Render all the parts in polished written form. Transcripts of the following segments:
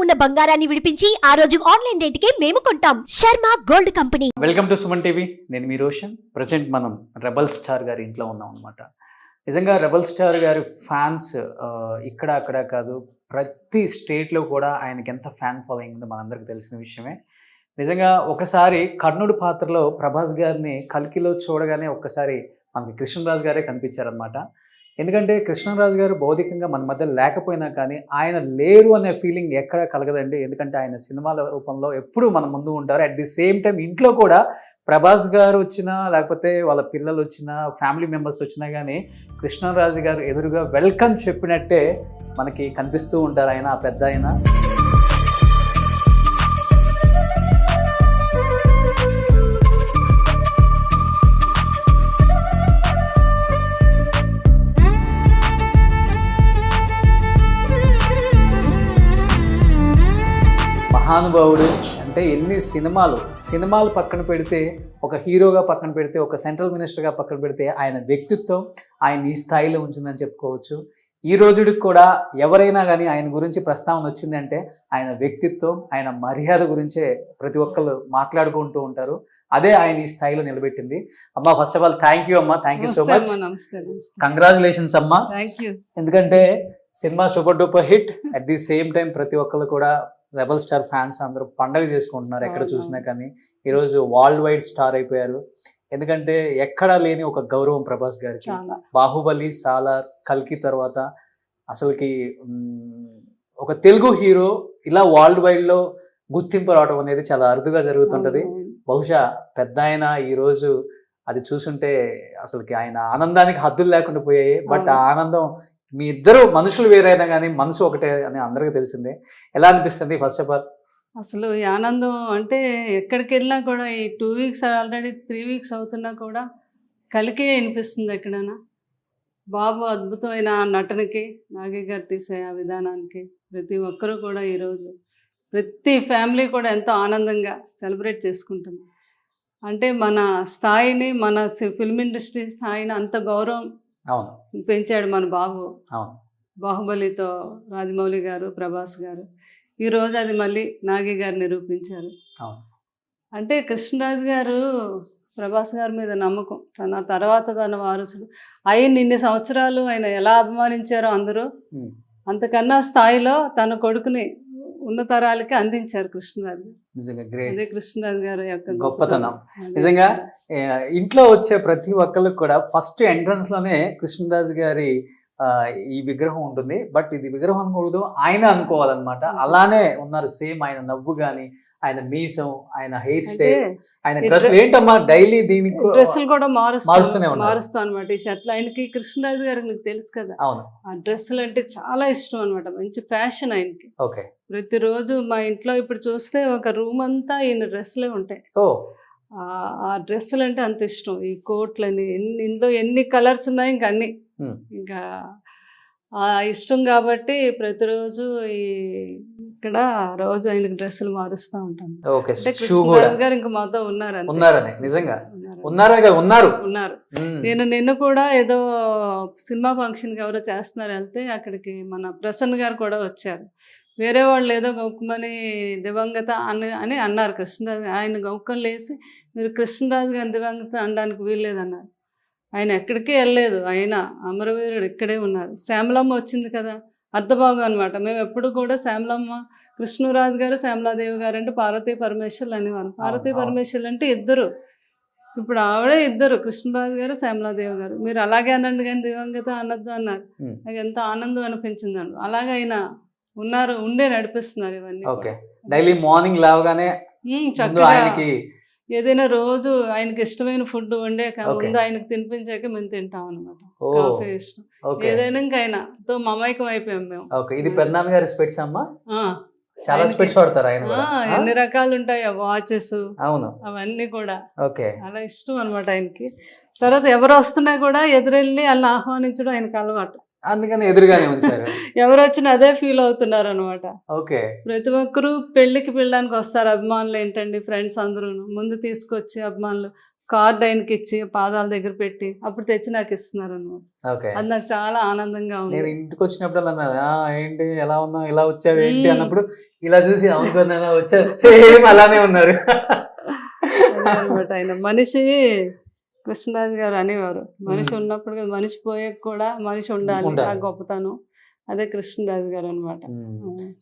ఉన్న బంగారాన్ని విడిపించి ఆ రోజు ఆన్లైన్ రేటుకే మేము కొంటాం. Sharma gold company. Welcome to Suman TV. నేను మీ రోషన్. ప్రజెంట్ మనం రెబల్ స్టార్ గారి ఇంట్లో ఉన్నాం అనమాట. నిజంగా రెబల్ స్టార్ గారి ఫ్యాన్స్ ఇక్కడ అక్కడ కాదు, ప్రతి స్టేట్లో కూడా ఆయనకి ఎంత ఫ్యాన్ ఫాలోయింగ్ ఉందో మనందరికీ తెలిసిన విషయమే. నిజంగా ఒకసారి కర్ణుడి పాత్రలో ప్రభాస్ గారిని కల్కిలో చూడగానే ఒక్కసారి మనకి కృష్ణరాజు గారే కనిపించారనమాట. ఎందుకంటే కృష్ణరాజు గారు భౌతికంగా మన మధ్య లేకపోయినా కానీ ఆయన లేరు అనే ఫీలింగ్ ఎక్కడ కలగదండి. ఎందుకంటే ఆయన సినిమాల రూపంలో ఎప్పుడూ మన ముందు ఉంటారు. అట్ ది సేమ్ టైం ఇంట్లో కూడా ప్రభాస్ గారు వచ్చినా, లేకపోతే వాళ్ళ పిల్లలు వచ్చినా, ఫ్యామిలీ మెంబర్స్ వచ్చినా కానీ కృష్ణరాజు గారు ఎదురుగా వెల్కమ్ చెప్పినట్టే మనకి కనిపిస్తూ ఉంటారు ఆయన, ఆ పెద్ద ఆయన. మహానుభావుడు అంటే ఎన్ని సినిమాలు పక్కన పెడితే, ఒక హీరోగా పక్కన పెడితే, ఒక సెంట్రల్ మినిస్టర్గా పక్కన పెడితే ఆయన వ్యక్తిత్వం ఆయన ఈ స్థాయిలో ఉంచిందని చెప్పుకోవచ్చు. ఈ రోజుకి కూడా ఎవరైనా కానీ ఆయన గురించి ప్రస్తావన వచ్చిందంటే ఆయన వ్యక్తిత్వం, ఆయన మర్యాద గురించే ప్రతి ఒక్కరు మాట్లాడుకుంటూ ఉంటారు. అదే ఆయన ఈ స్థాయిలో నిలబెట్టింది. అమ్మ, first of all thank you అమ్మా, thank you so much. Congratulations అమ్మా. ఎందుకంటే cinema super duper hit. At the same time ప్రతి ఒక్కరు కూడా రెబల్ స్టార్ ఫ్యాన్స్ అందరూ పండగ చేసుకుంటున్నారు ఎక్కడ చూసినా కానీ. ఈరోజు వరల్డ్ వైడ్ స్టార్ అయిపోయారు. ఎందుకంటే ఎక్కడా లేని ఒక గౌరవం ప్రభాస్ గారికి. బాహుబలి, సాలార్, కల్కి తర్వాత అసలుకి ఒక తెలుగు హీరో ఇలా వరల్డ్ వైడ్లో గుర్తింపు రావడం అనేది చాలా అరుదుగా జరుగుతుంటుంది. బహుశా పెద్ద ఆయన ఈరోజు అది చూసుంటే అసలుకి ఆయన ఆనందానికి హద్దులు లేకుండా పోయాయి. బట్ ఆ ఆనందం, మీ ఇద్దరు మనుషులు వేరైనా కానీ మనసు ఒకటే అని అందరికీ తెలిసిందే. ఎలా అనిపిస్తుంది ఫస్ట్ ఆఫ్ ఆల్? అసలు ఈ ఆనందం అంటే ఎక్కడికి వెళ్ళినా కూడా, ఈ 2 వీక్స్ ఆల్రెడీ 3 వీక్స్ అవుతున్నా కూడా కలికే అనిపిస్తుంది ఎక్కడైనా. బాబు అద్భుతమైన నటనకి, నాగి గారు తీసే ఆ విధానానికి ప్రతి ఒక్కరూ కూడా ఈరోజు ప్రతి ఫ్యామిలీ కూడా ఎంతో ఆనందంగా సెలబ్రేట్ చేసుకుంటుంది. అంటే మన స్థాయిని, మన ఫిల్మ్ ఇండస్ట్రీ స్థాయిని అంత గౌరవం పెంచాడు మన బాబు. బాహుబలితో రాజమౌళి గారు, ప్రభాస్ గారు, ఈరోజు అది మళ్ళీ నాగి గారు నిరూపించారు. అంటే కృష్ణరాజు గారు ప్రభాస్ గారి మీద నమ్మకం, తన తర్వాత తన వారసుడు ఆయన ఇన్ని సంవత్సరాలు ఆయన ఎలా అభిమానించారో అందరూ, అంతకన్నా స్థాయిలో తన కొడుకుని ఉన్నతరాలకి అందించారు కృష్ణరాజు గారు. నిజంగా గ్రేట్. అదే కృష్ణరాజు గారు యొక్క గొప్పతనం. నిజంగా ఇంట్లో వచ్చే ప్రతి ఒక్కరికి కూడా ఫస్ట్ ఎంట్రన్స్ లోనే కృష్ణరాజు గారి ఈ విగ్రహం ఉంటుంది. బట్ ఇది విగ్రహం అనకూడదు, ఆయన అనుకోవాలన్నమాట. అలానే ఉన్నారు సేమ్. ఆయన నవ్వు గాని, ఆయన మీసం, ఆయన హెయిర్ స్టైల్, ఆయన డ్రెస్సులు ఏంటమ్మా డైలీ దీనికి డ్రెస్సులు కూడా మారుస్తా అనమాట. ఈ షర్ట్లు ఆయనకి, కృష్ణరాజు గారికి నీకు తెలుసు కదా, అవును, ఆ డ్రెస్సులు అంటే చాలా ఇష్టం అనమాట. మంచి ఫ్యాషన్ ఆయనకి. ఓకే. ప్రతిరోజు మా ఇంట్లో ఇప్పుడు చూస్తే ఒక రూమ్ అంతా ఈయన డ్రెస్సులే ఉంటాయి. ఆ డ్రెస్సులు అంటే అంత ఇష్టం. ఈ కోట్లని ఇందులో ఎన్ని కలర్స్ ఉన్నాయి, ఇంకా అన్ని ఇంకా ఇష్టం కాబట్టి ప్రతిరోజు ఇక్కడ రోజు ఆయనకి డ్రెస్సులు మారుస్తూ ఉంటాను. కృష్ణరాజు గారు ఇంకా మాతో ఉన్నారు. నిన్న కూడా ఏదో సినిమా ఫంక్షన్కి ఎవరో చేస్తున్నారు, వెళ్తే అక్కడికి మన ప్రసన్న గారు కూడా వచ్చారు. వేరే వాళ్ళు ఏదో గౌకమని దివంగత అని అన్నారు కృష్ణరాజు. ఆయన గౌకం లేసి, మీరు కృష్ణరాజు గారిని దివంగత అనడానికి వీల్లేదన్నారు. ఆయన ఎక్కడికి వెళ్ళలేదు, ఆయన అమరవీరుడు ఇక్కడే ఉన్నారు. శ్యామలమ్మ వచ్చింది కదా, అర్ధభాగం అనమాట. మేము ఎప్పుడు కూడా శ్యామలమ్మ, కృష్ణరాజు గారు, శ్యామలాదేవి గారు అంటే పార్వతీ పరమేశ్వర్లు అనేవారు. పార్వతీ పరమేశ్వర్లు అంటే ఇద్దరు, ఇప్పుడు ఆవిడే ఇద్దరు, కృష్ణరాజు గారు, శ్యామలాదేవి గారు. మీరు అలాగే అనండి కానీ దివంగత అనద్దు అన్నారు. నాకు ఎంత ఆనందం అనిపించింది అండి. అలాగే ఆయన ఉండే నడిపిస్తున్నారు ఇవన్నీ. డైలీ మార్నింగ్ లేవగానే చక్కగా ఏదైనా రోజు ఆయనకి ఇష్టమైన ఫుడ్ వండే ముందు ఆయనకు తినిపించాక మేము తింటాం అనమాట. కాఫీ ఇష్టం, ఏదైనా ఇంకా ఆయనతో మమైకం అయిపోయాం మేము. ఇది పెద్దనాన్న గారి స్పెట్స్ అమ్మా, చాలా స్పెట్స్ వాడతారు ఆయన. ఎన్ని రకాలు ఉంటాయి ఆ వాచెస్, అవును, అవన్నీ కూడా చాలా ఇష్టం అనమాట ఆయనకి. తర్వాత ఎవరు వస్తున్నా కూడా ఎదురెళ్ళి వాళ్ళని ఆహ్వానించడం ఆయనకు అలవాటు. అందుకని ఎదురుగానే ఉంచారు. ఎవరు వచ్చినా అదే ఫీల్ అవుతున్నారు అనమాట. ఓకే. ప్రతి ఒక్కరు పెళ్లికి పిల్లడానికి వస్తారు. అభిమానులు ఏంటండి, ఫ్రెండ్స్ అందరూ ముందు తీసుకొచ్చి అభిమానులు కార్డ్ ఆయనకి ఇచ్చి పాదాల దగ్గర పెట్టి అప్పుడు తెచ్చి నాకు ఇస్తున్నారు అనమాట. ఓకే. అది నాకు చాలా ఆనందంగా ఉంది. నేను ఇంటికి వచ్చినప్పుడు అన్నది ఏంటి ఎలా ఉన్నావు, ఇలా వచ్చావు ఏంటి అన్నప్పుడు ఇలా చూసి అవును వచ్చారు, సేమ్ అలానే ఉన్నారు. అనమాట ఆయన మనిషి కృష్ణరాజు గారు అనేవారు, మనిషి ఉన్నప్పుడు కదా మనిషి పోయాక కూడా మనిషి ఉండాలి, ఆ గొప్పతనం అదే కృష్ణరాజు గారు అనమాట.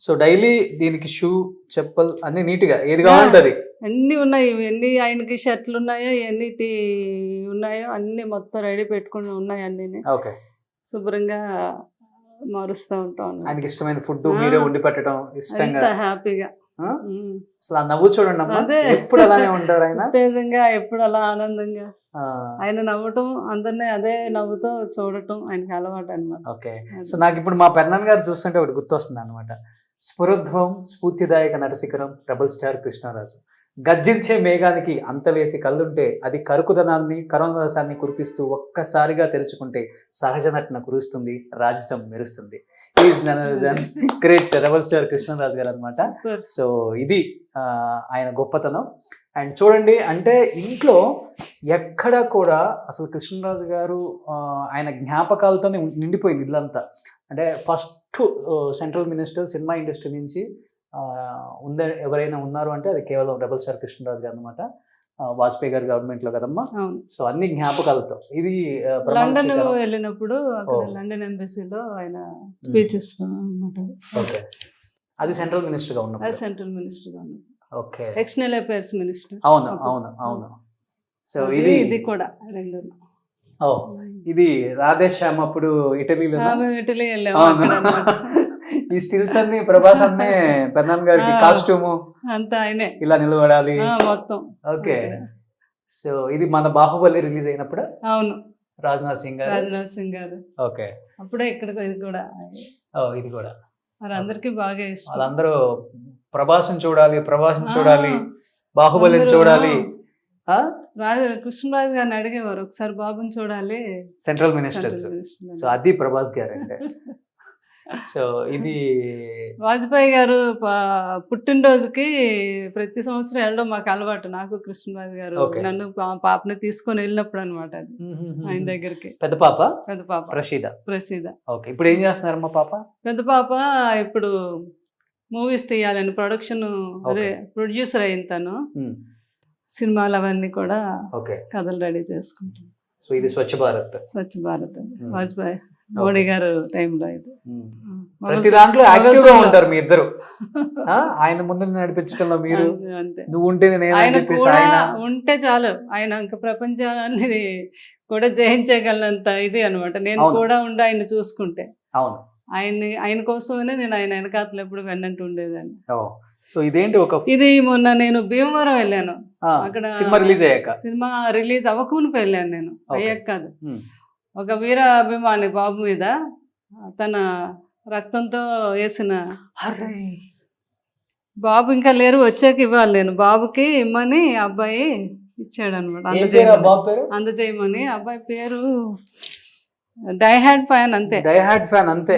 సో డైలీ దీనికి షూ, చెప్పల్ అన్ని నీట్ గా ఏది కావాలంటది అన్ని ఉన్నాయి. ఎన్ని ఆయనకి షర్ట్లు ఉన్నాయో ఎన్ని ఉన్నాయో అన్ని మొత్తం రెడీ పెట్టుకుని ఉన్నాయి. అన్ని ఓకే. శుభ్రంగా మారుస్తూ ఉంటాం. ఆయనకి ఇష్టమైన ఫుడ్ మీరే వండి పెట్టడం ఇష్టంగా, హ్యాపీగా. అసలు ఆ నవ్వు చూడండి అమ్మా, ఎప్పుడు అలానే ఉంటారు ఆయన, ఉత్తేజంగా ఎప్పుడు అలా ఆనందంగా. ఆయన నవ్వటం, అందరినీ అదే నవ్వుతో చూడటం ఆయనకి అలవాటు అనమాట. ఓకే. సో నాకు ఇప్పుడు మా పెద్దనాన్న గారు చూస్తుంటే ఒకటి గుర్తొస్తుంది అనమాట. స్ఫురోద్భవం స్ఫూర్తిదాయక నటశిఖరం రెబల్ స్టార్ కృష్ణరాజు. గర్జించే మేఘానికి అంతలేసి కళ్ళుంటే అది కరుకుదనాన్ని కరుణరసాన్ని కురిపిస్తూ ఒక్కసారిగా తెరుచుకుంటే సహజ నటన కురుస్తుంది, రాజసం మెరుస్తుంది. Is great rebel star Krishnaraju garu అనమాట. సో ఇది ఆయన గొప్పతనం. అండ్ చూడండి, అంటే ఇంట్లో ఎక్కడ కూడా అసలు కృష్ణరాజు గారు ఆయన జ్ఞాపకాలతోనే నిండిపోయింది ఇల్లంతా. అంటే first central minister cinema industry నుంచి ఎవరైనా ఉన్నారు అంటే అది కేవలం రెబల్ స్టార్ కృష్ణరాజు గారు అనమాట. వాజ్పేయి గారి గవర్నమెంట్ లో కదమ్మా. సో అన్ని జ్ఞాపకాలతో. ఇది లండన్ వెళ్ళినప్పుడు లండన్ ఎంబసీలో ఆయన స్పీచ్ ఇస్తాం అనమాట. ఓకే. అది సెంట్రల్ మినిస్టర్ గా ఉన్నప్పుడు. సెంట్రల్ మినిస్టర్ గా ఉన్నప్పుడు. ఓకే. External affairs minister. అవును అవును అవును. సో ఇది కూడా రెండు. ఇది రాధేశ్యామ్ అప్పుడు ఇటలీలో. ఇటలీ వెళ్ళాము. ఈ స్టిల్స్ అన్ని ప్రభాస్ అన్నే పెద్దనాన్న గారికి కాస్ట్యూము అంతా ఆయనే ఇలా నిలబడాలి మొత్తం. ఓకే. సో ఇది మన బాహుబలి రిలీజ్ అయినప్పుడు. అవును. రాజ్నాథ్ సింగ్ గారు. ఓకే. అప్పుడే ఇక్కడ ఇది కూడా. ఇది కూడా మరి అందరికి బాగా ఇష్టం. వాళ్ళందరూ ప్రభాస్ని చూడాలి, బాహుబలిని చూడాలి. కృష్ణరాజు గారిని అడిగేవారు ఒకసారి బాబుని చూడాలి, సెంట్రల్ మినిస్టర్స్. సో అది ప్రభాస్ గారు అంటే. సో ఇది వాజ్పేయి గారు పుట్టినరోజుకి ప్రతి సంవత్సరం వెళ్ళడం మాకు అలవాటు. నాకు కృష్ణరాజు గారు నన్ను పాపని తీసుకొని వెళ్ళినప్పుడు అనమాట. అది ఆయన దగ్గరికి. పెద్ద పాప ప్రసీద. ఓకే. ఇప్పుడు ఏం చేస్తున్నారు మా పాప? పెద్ద పాప ఇప్పుడు మూవీస్ తీయాలని ప్రొడక్షన్, అదే ప్రొడ్యూసర్ అయిన తను. సినిమాలు అవన్నీ కూడా కథలు రెడీ చేసుకుంటాం. సో ఇది స్వచ్ఛ భారత్ వాజ్పేయి మోడీ గారు టైంలో. ఇది ప్రతి దాంట్లో యాక్టివ్ గా ఉంటారు మీ ఇద్దరు. ఆయన ముందు నడిపించడంలో మీరు, నువ్వు ఉంటే ఉంటే చాలు, ఆయన ఇంకా ప్రపంచాన్ని కూడా జయించగలనంత ఇది అనమాట. నేను కూడా ఉండి ఆయన చూసుకుంటే. అవును. ఆయన కోసమే నేను ఆయన వెనకాతలు ఎప్పుడు వెన్నంటూ ఉండేదాన్ని. సో ఇదేంటి ఇది మొన్న నేను భీమవరం వెళ్ళాను. అక్కడ సినిమా రిలీజ్ అవ్వకుండా వెళ్ళాను నేను, అయ్యాక కాదు. ఒక వీర అభిమాని బాబు మీద తన రక్తంతో వేసిన, బాబు ఇంకా లేరు, వచ్చాక ఇవ్వాలి నేను, బాబుకి ఇమ్మని అబ్బాయి ఇచ్చాడు అనమాట. అందజేయమని. అబ్బాయి పేరు డైహార్డ్ ఫ్యాన్ అంతే.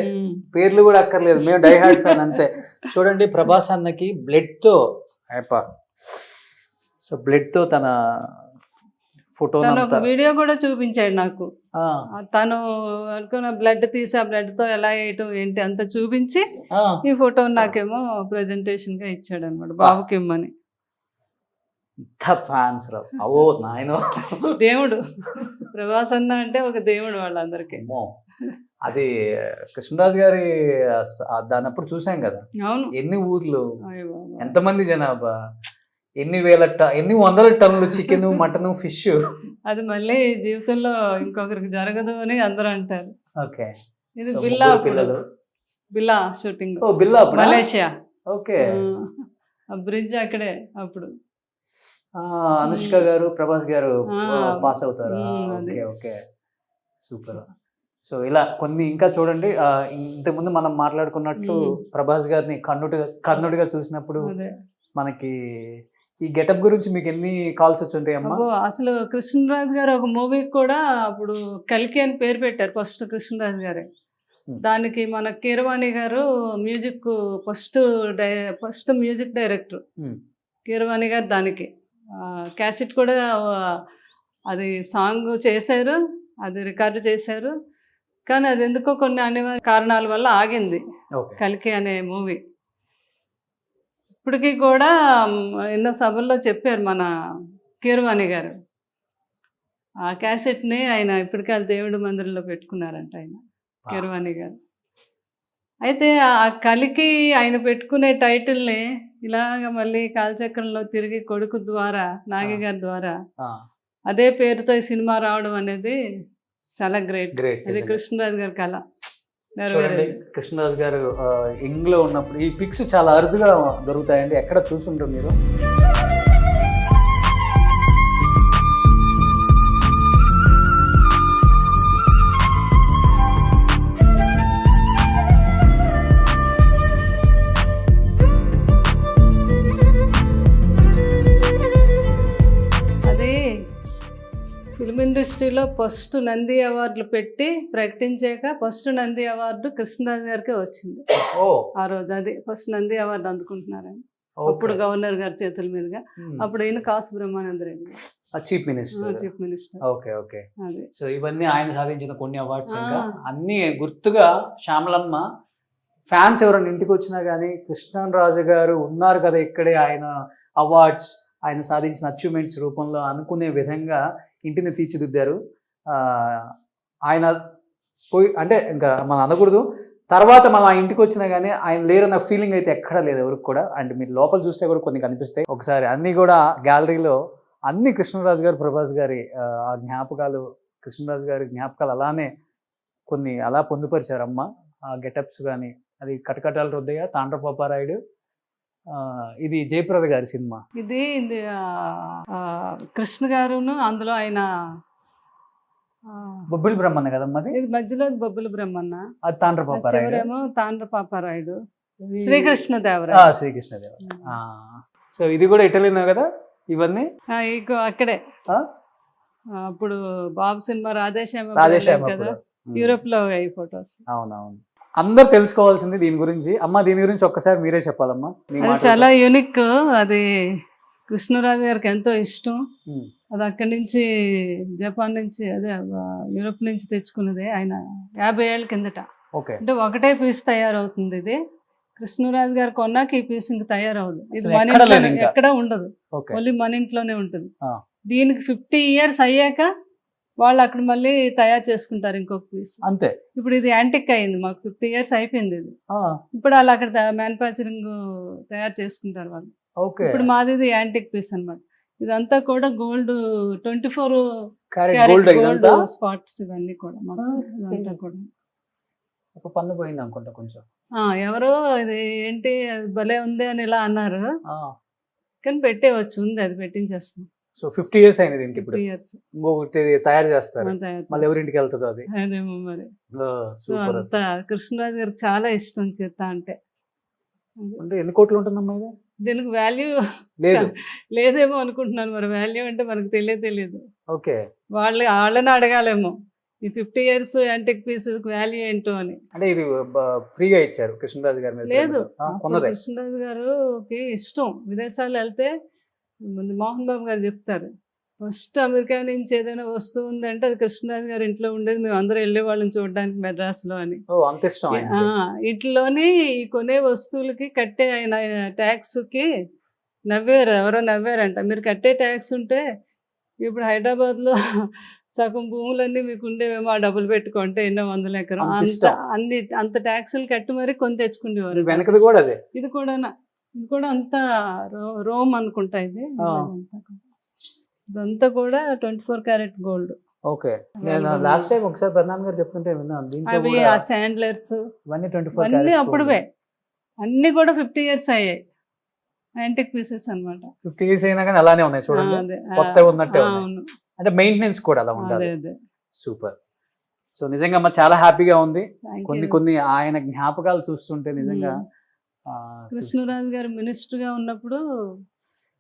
పేర్లు కూడా అక్కర్లేదు, మేము డైహార్డ్ ఫ్యాన్ అంతే. చూడండి, ప్రభాస్ అన్నకి బ్లడ్ తో తన ఫోటో, ఒక వీడియో కూడా చూపించాడు నాకు. తను అనుకున్న బ్లడ్ తీసి ఆ బ్లడ్ తో ఎలా వేయటం ఏంటి అంతా చూపించి ఈ ఫోటో నాకేమో ప్రెజెంటేషన్ గా ఇచ్చాడు అనమాట, బాబుకి ఇమ్మని. దేవుడు ప్రభాస్ అన్న అంటే ఒక దేవుడు వాళ్ళందరికీ. అది కృష్ణరాజు గారి దాని అప్పుడు చూసాం కదా. అవును. ఎన్ని ఊర్లు, ఎంతమంది జనాభా, ఎన్ని వందల టన్నులు చికెన్, మటన్, ఫిష్. అది మళ్ళీ జీవితంలో ఇంకొకరికి జరగదు అని అందరూ అంటారు. ఓకే. ఇది బిల్లా షూటింగ్, మలేషియా. ఓకే. బ్రిడ్జ్ అక్కడే అప్పుడు అనుష్క గారు, ప్రభాస్ గారు పాస్ అవుతారు. Okay, super. సో ఇలా కొన్ని ఇంకా చూడండి, ఇంతకుముందు మనం మాట్లాడుకున్నట్టు ప్రభాస్ గారిని కర్ణుడిగా చూసినప్పుడు మనకి ఈ గెటప్ గురించి మీకు ఎన్ని కాల్స్ వచ్చి ఉంటాయి అమ్మా? అసలు కృష్ణరాజు గారు ఒక మూవీకి కూడా అప్పుడు కల్కి అని పేరు పెట్టారు ఫస్ట్, కృష్ణరాజు గారే. దానికి మన కీరవాణి గారు music first music director Keeravani గారు. దానికి క్యాసెట్ కూడా అది సాంగ్ చేశారు, అది రికార్డు చేశారు. కానీ అది ఎందుకో కొన్ని అనివార్య కారణాల వల్ల ఆగింది ఓకే కలికి అనే మూవీ. ఇప్పటికీ కూడా ఎన్నో సభల్లో చెప్పారు మన కీరవాణి గారు. ఆ క్యాసెట్ని ఆయన ఇప్పటికీ అది దేవుడి మందిరంలో పెట్టుకున్నారంట ఆయన కీరవాణి గారు. అయితే ఆ కలికి ఆయన పెట్టుకునే టైటిల్ని ఇలాగ మళ్ళీ కాలచక్రంలో తిరిగి కొడుకు ద్వారా నాగి గారి ద్వారా అదే పేరుతో ఈ సినిమా రావడం అనేది చాలా గ్రేట్. గ్రేట్. అది కృష్ణరాజు గారి కళ చూడండి, నెరవేరేది. కృష్ణరాజు గారు ఇంగ్లో ఉన్నప్పుడు ఈ పిక్స్ చాలా అరుదుగా దొరుకుతాయండి. ఎక్కడ చూసుంటారు మీరు? అది ఫిల్మ్ ఇండస్ట్రీలో ఫస్ట్ నంది అవార్డులు పెట్టి ప్రకటించాక ఫస్ట్ నంది అవార్డు కృష్ణరాజు గారికే వచ్చింది ఓ ఆ రోజు. అది ఫస్ట్ నంది అవార్డు అందుకుంటున్నారని ఓకే. అప్పుడు గవర్నర్ గారి చేతుల మీదుగా. అప్పుడు ఈయన Kasu Brahmananda Reddy chief minister. Chief minister. Okay okay. అది సో ఇవన్నీ ఆయన సాధించిన కొన్ని అవార్డ్స్. ఇంకా ఆ. అన్ని గుర్తుగా శ్యామలమ్మ ఫ్యాన్స్ ఎవరైనా ఇంటికి వచ్చినా కానీ కృష్ణరాజు గారు ఉన్నారు కదా ఇక్కడే, ఆయన అవార్డ్స్ ఆయన సాధించిన అచీవ్మెంట్స్ రూపంలో అనుకునే విధంగా ఇంటిని తీర్చిదిద్దారు. ఆయన పోయి అంటే ఇంకా మనం అనకూడదు, తర్వాత మనం ఆ ఇంటికి వచ్చినా కానీ ఆయన లేరన్న ఫీలింగ్ అయితే ఎక్కడా లేదు ఎవరికి కూడా. అండ్ మీరు లోపల చూస్తే కూడా కొన్ని కనిపిస్తాయి. ఒకసారి అన్నీ కూడా గ్యాలరీలో అన్ని కృష్ణరాజు గారు, ప్రభాస్ గారి ఆ జ్ఞాపకాలు, కృష్ణరాజు గారి జ్ఞాపకాలు అలానే కొన్ని అలా పొందుపరిచారు అమ్మ. ఆ గెటప్స్ కానీ, అది కటకటాల రుద్దయ్య, తాండ్రపాపారాయుడు, ఇది జయప్రద గారి సినిమా. ఇది కృష్ణ గారును అందులో ఆయన బొబ్బిలి బ్రహ్మన్న కదమ్మా అది. ఇది మధ్యలో బొబ్బుల బ్రహ్మన్న, అది తాండ్రపాపారాయుడు. చివరేమో తాండ్రపాపారాయుడు, శ్రీకృష్ణదేవరాయలు. శ్రీకృష్ణదేవరాయలు. సో ఇది కూడా ఇటలీనే కదా ఇవన్నీ? అక్కడే ఆ? అప్పుడు బాబు సినిమా రాధేశ్యామ రాధేశ్యామ కదా, అప్పుడు. యూరోప్ లో ఈ ఫొటోస్. అవునవును. అందరు తెలుసుకోవాల్సింది దీని గురించి. అమ్మ దీని గురించి ఒక్కసారి మీరే చెప్పాలమ్మా. మీ అది మాటలతో. చాలా యూనిక్. అది కృష్ణరాజు గారికి ఎంతో ఇష్టం. ఉమ్. అది అక్కడి నుంచి జపాన్ నుంచి అదే యూరోప్ నుంచి తెచ్చుకున్నది ఆయన 50 ఏళ్ళ కిందట. ఓకే. అంటే ఒకటే పీస్ తయారవుతుంది. ఇది కృష్ణరాజు గారు కొన్నాక ఈ పీస్ ఇంక తయారవదు. ఇది అసలు మన ఎక్కడ లేదు ఇంట్లోనే ఇంకా. ఎక్కడ ఉండదు, ఓకే. ఓన్లీ మన ఇంట్లోనే ఉంటుంది. ఆ. దీనికి 50 years అయ్యాక వాళ్ళు అక్కడ మళ్ళీ తయారు చేసుకుంటారు ఇంకొక పీస్. అంతే. ఇప్పుడు ఇది యాంటిక్ అయింది, మాకు 50 years అయిపోయింది ఇది. ఆ, ఇప్పుడు వాళ్ళు అక్కడ మ్యానుఫ్యాక్చరింగ్ తయారు చేసుకుంటారు వాళ్ళు. ఓకే. ఇప్పుడు మాది ఇది యాంటిక్ పీస్ అన్నమాట. ఇదంతా కూడా gold 24 carrot carat gold gold ఇదంతా స్పాట్స్ ఇవన్నీ కూడా మొత్తం ఇదంతా కూడా. ఒక పన్ను పోయింది అనుకుంటా కొంచెం. ఎవరో ఇది ఏంటి అది భలే ఉంది అని ఇలా అన్నారు, కానీ పెట్టేవచ్చు, ఉంది, అది పెట్టించేస్తాం. సో 50 years అయింది దీనికి. ఇప్పుడు 50 years ఇంకొకటి తయారు చేస్తారు, మనం తయారు మళ్ళీ ఎవరింటికి వెళ్తుందో అది. చేస్తాం. అదేమో మరి. So super. అంత కృష్ణరాజు గారికి చాలా ఇష్టం చేత అంటే. అంటే ఎన్ని కోట్లు ఉంటుందమ్మా ఇది? దీనికి వాల్యూ లేదు. లేదేమో అనుకుంటున్నాను, మరి వాల్యూ అంటే మనకు తెలియదు. ఓకే. వాళ్ళని అడగాలేమో ఈ 50 years యాంటిక్ పీసెస్ వాల్యూ ఏంటో అని. అంటే ఇది ఫ్రీగా ఇచ్చారు కృష్ణరాజు గారి మీద? లేదు, కొన్నదే. కృష్ణరాజు గారికి ఇష్టం. విదేశాలు వెళ్తే ముందు మోహన్ బాబు గారు చెప్తారు, ఫస్ట్ అమెరికా నుంచి ఏదైనా వస్తువు ఉందంటే అది కృష్ణరాజు గారి ఇంట్లో ఉండేది, మేము అందరూ వెళ్ళే వాళ్ళని చూడడానికి మెడ్రాస్లో అని. ఓ అంత ఇష్టం ఆయనకి. ఇంట్లోని ఈ కొనే వస్తువులకి కట్టే ఆయన ట్యాక్స్కి నవ్వారు, ఎవరో నవ్వారంట, మీరు కట్టే ట్యాక్స్ ఉంటే ఇప్పుడు హైదరాబాద్లో సగం భూములన్నీ మీకు ఉండేవేమో, ఆ డబ్బులు పెట్టుకుంటే ఎన్నో 100 ఎకరం అంత అంత ఇష్టం. అంత ట్యాక్సులు కట్టి మరి కొని తెచ్చుకునేవారు. వెనకది కూడా అదే. ఇది కూడా అంతా రోమ్ అనుకుంటా ఇది. ఆ. ఇదంతా కూడా 24 క్యారెట్ గోల్డ్. ఓకే. నేను లాస్ట్ టైం ఒకసారి ప్రధాన్ గారు చెప్తుంటే విన్నాను, దీంట్లో అవి కూడా ఆ శాండ్లర్స్ ఇవన్నీ 24 అన్నీ carats అప్పుడువే, gold. అన్నీ కూడా 50 years అయ్యాయి, యాంటిక్ పీసెస్ అనమాట. 50 years అయినా కానీ అలానే ఉన్నాయి చూడండి, కొత్తగా ఉన్నట్టే ఉన్నాయి. అవును, అంటే మెయింటెనెన్స్ కూడా అలా ఉండాలి. అదే. సూపర్. సో నిజంగా అమ్మ చాలా హ్యాపీగా ఉంది. Thank కొన్ని you. కొన్ని ఆయన జ్ఞాపకాలు చూస్తుంటే నిజంగా కృష్ణరాజు గారు మినిస్టర్గా ఉన్నప్పుడు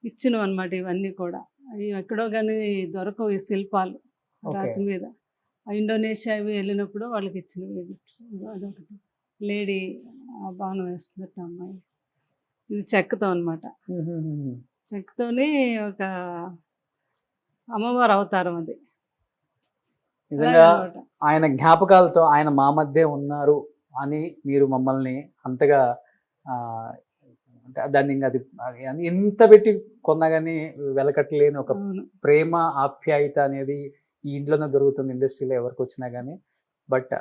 ఇచ్చినవి అనమాట ఇవన్నీ కూడా. అవి ఎక్కడో కానీ దొరకవు ఈ శిల్పాలు రాతి మీద. ఇండోనేషియా అవి వెళ్ళినప్పుడు వాళ్ళకి ఇచ్చినవి గిఫ్ట్స్. అదొకటి లేడీ బాణం వేస్తున్నట్టు అమ్మాయి, ఇది చెక్కతో అనమాట. చెక్కతోని ఒక అమ్మవారు అవతారం అది. నిజంగా అలాగనమాట. ఆయన జ్ఞాపకాలతో ఆయన మా మధ్య ఉన్నారు అని మీరు మమ్మల్ని అంతగా ఆ, అంటే దాన్ని ఇంకా అది ఎంత పెట్టి కొన్నా కానీ వెలకట్టలేని ఒక అవును. ప్రేమ ఆప్యాయత అనేది ఈ ఇంట్లోనే దొరుకుతుంది ఇండస్ట్రీలో ఎవరికి వచ్చినా కానీ. బట్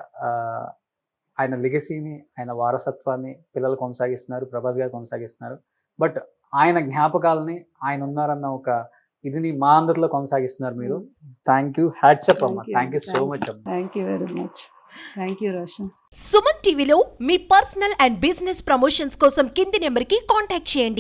ఆయన లెగసీని, ఆయన వారసత్వాన్ని పిల్లలు కొనసాగిస్తున్నారు, ప్రభాస్ గారు కొనసాగిస్తున్నారు. బట్ ఆయన జ్ఞాపకాలని, ఆయన ఉన్నారన్న ఒక ఇదిని మా అందరిలో కొనసాగిస్తున్నారు మీరు. థ్యాంక్ యూ, హ్యాట్సప్ అమ్మ, థ్యాంక్ యూ సో మచ్ అమ్మ. Thank you very much. Thank you Roshan. Suman టీవీలో మీ పర్సనల్ అండ్ బిజినెస్ ప్రమోషన్స్ కోసం కింది నెంబర్కి కాంటాక్ట్ చేయండి.